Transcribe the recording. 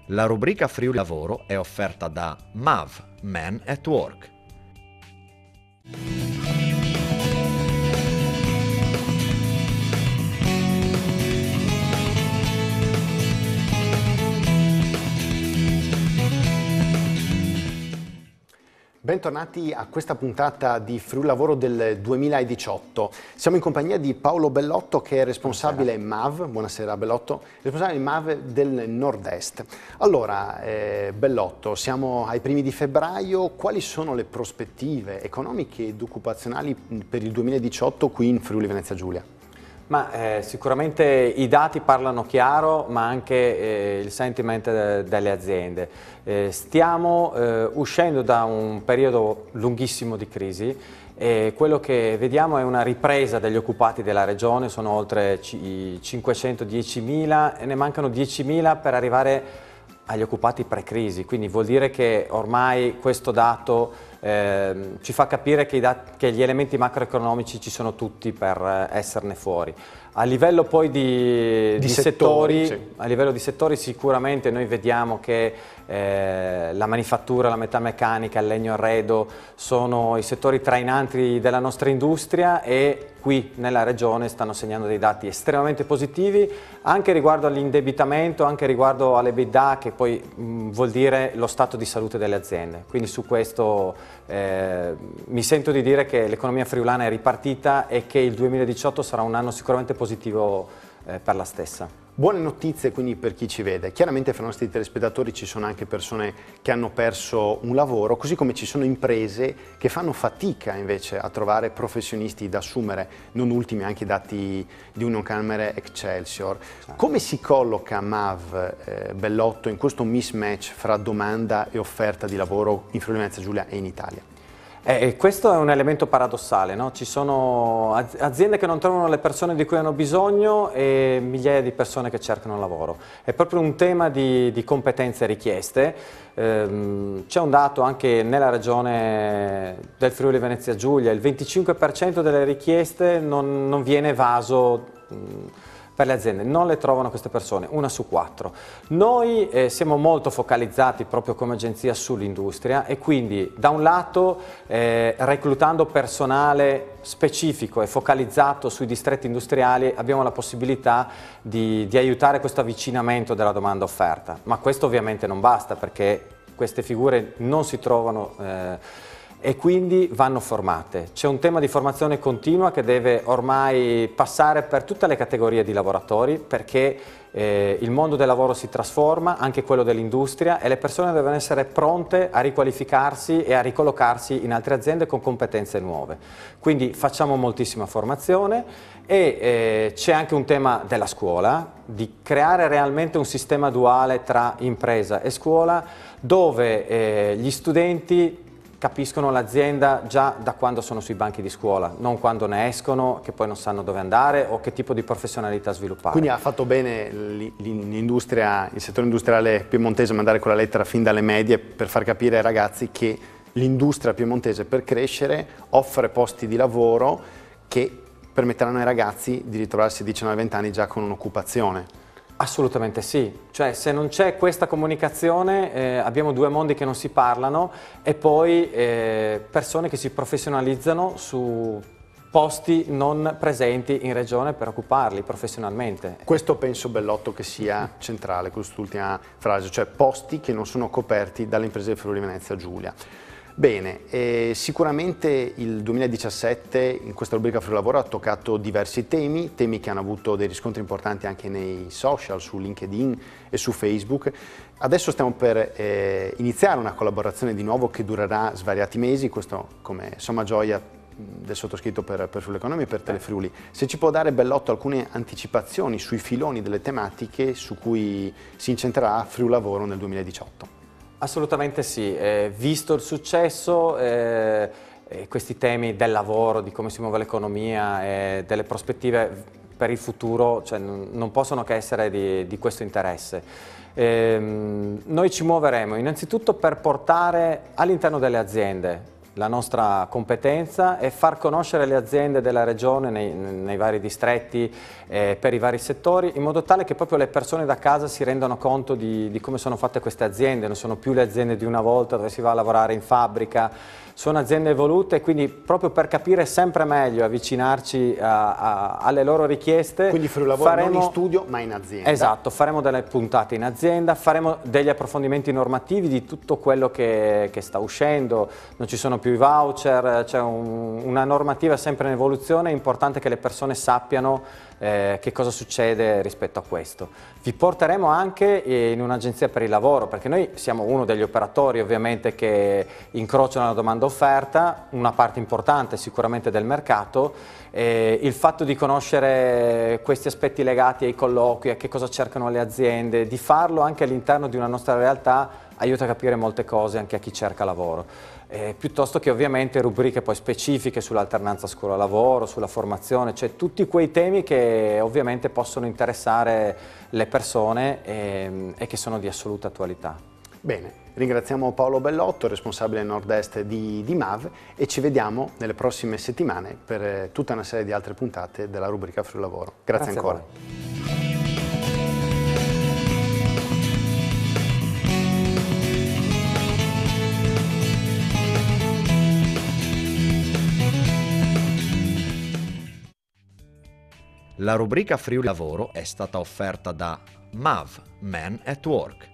La rubrica Friuli Lavoro è offerta da MAV, Men at Work. Bentornati a questa puntata di Friuli Lavoro del 2018. Siamo in compagnia di Paolo Bellotto, che è responsabile MAV, buonasera Bellotto, responsabile MAV del Nord-Est. Allora, Bellotto, siamo ai primi di febbraio, quali sono le prospettive economiche ed occupazionali per il 2018 qui in Friuli Venezia Giulia? Sicuramente i dati parlano chiaro, ma anche il sentiment delle aziende. Stiamo uscendo da un periodo lunghissimo di crisi e quello che vediamo è una ripresa degli occupati della regione, sono oltre 510.000 e ne mancano 10.000 per arrivare agli occupati pre-crisi, quindi vuol dire che ormai questo dato ci fa capire che gli elementi macroeconomici ci sono tutti per esserne fuori. A livello poi di settori, sì. A livello di settori sicuramente noi vediamo che la manifattura, la metalmeccanica, il legno arredo sono i settori trainanti della nostra industria e qui nella regione stanno segnando dei dati estremamente positivi anche riguardo all'indebitamento, anche riguardo all'EBITDA, che poi vuol dire lo stato di salute delle aziende. Quindi su questo mi sento di dire che l'economia friulana è ripartita e che il 2018 sarà un anno sicuramente positivo per la stessa. Buone notizie quindi per chi ci vede. Chiaramente fra i nostri telespettatori ci sono anche persone che hanno perso un lavoro, così come ci sono imprese che fanno fatica invece a trovare professionisti da assumere, non ultimi anche i dati di Unioncamere Excelsior. Come si colloca MAV Bellotto in questo mismatch fra domanda e offerta di lavoro in Friuli Venezia Giulia e in Italia? Questo è un elemento paradossale, no? Ci sono aziende che non trovano le persone di cui hanno bisogno e migliaia di persone che cercano lavoro. È proprio un tema di competenze richieste. C'è un dato anche nella regione del Friuli Venezia Giulia, il 25% delle richieste non viene evaso per le aziende, non le trovano queste persone, 1 su 4. Noi siamo molto focalizzati proprio come agenzia sull'industria e quindi da un lato reclutando personale specifico e focalizzato sui distretti industriali abbiamo la possibilità di aiutare questo avvicinamento della domanda offerta, ma questo ovviamente non basta perché queste figure non si trovano e quindi vanno formate. C'è un tema di formazione continua che deve ormai passare per tutte le categorie di lavoratori perché il mondo del lavoro si trasforma, anche quello dell'industria, e le persone devono essere pronte a riqualificarsi e a ricollocarsi in altre aziende con competenze nuove. Quindi facciamo moltissima formazione e c'è anche un tema della scuola, di creare realmente un sistema duale tra impresa e scuola dove gli studenti capiscono l'azienda già da quando sono sui banchi di scuola, non quando ne escono, che poi non sanno dove andare o che tipo di professionalità sviluppare. Quindi ha fatto bene l'industria, il settore industriale piemontese a mandare quella lettera fin dalle medie per far capire ai ragazzi che l'industria piemontese per crescere offre posti di lavoro che permetteranno ai ragazzi di ritrovarsi a 19-20 anni già con un'occupazione. Assolutamente sì, cioè se non c'è questa comunicazione abbiamo due mondi che non si parlano e poi persone che si professionalizzano su posti non presenti in regione per occuparli professionalmente. Questo penso Bellotto che sia centrale, quest'ultima frase, cioè posti che non sono coperti dalle imprese del Friuli Venezia Giulia. Bene, sicuramente il 2017 in questa rubrica Friuli Lavoro ha toccato diversi temi che hanno avuto dei riscontri importanti anche nei social, su LinkedIn e su Facebook. Adesso stiamo per iniziare una collaborazione di nuovo che durerà svariati mesi, questo come somma gioia del sottoscritto per Friuli Economy e per Telefriuli. Se ci può dare Bellotto alcune anticipazioni sui filoni delle tematiche su cui si incentrerà Friuli Lavoro nel 2018. Assolutamente sì, visto il successo, questi temi del lavoro, di come si muove l'economia e delle prospettive per il futuro, cioè, non possono che essere di questo interesse. Noi ci muoveremo innanzitutto per portare all'interno delle aziende la nostra competenza e far conoscere le aziende della regione nei vari distretti, per i vari settori, in modo tale che proprio le persone da casa si rendano conto di come sono fatte queste aziende. Non sono più le aziende di una volta dove si va a lavorare in fabbrica, sono aziende evolute, quindi proprio per capire sempre meglio, avvicinarci alle loro richieste. Quindi Friuli Lavoro non in studio ma in azienda. Esatto, faremo delle puntate in azienda, faremo degli approfondimenti normativi di tutto quello che sta uscendo, non ci sono più i voucher, c'è una normativa sempre in evoluzione, è importante che le persone sappiano che cosa succede rispetto a questo. Vi porteremo anche in un'agenzia per il lavoro, perché noi siamo uno degli operatori ovviamente che incrociano la domanda offerta, una parte importante sicuramente del mercato. Il fatto di conoscere questi aspetti legati ai colloqui, a che cosa cercano le aziende, di farlo anche all'interno di una nostra realtà aiuta a capire molte cose anche a chi cerca lavoro. Piuttosto che ovviamente rubriche poi specifiche sull'alternanza scuola-lavoro, sulla formazione, cioè tutti quei temi che ovviamente possono interessare le persone e che sono di assoluta attualità. Bene, ringraziamo Paolo Bellotto, responsabile nord-est di MAV, e ci vediamo nelle prossime settimane per tutta una serie di altre puntate della rubrica Friuli Lavoro. Grazie ancora. La rubrica Friuli Lavoro è stata offerta da MAV, Men at Work.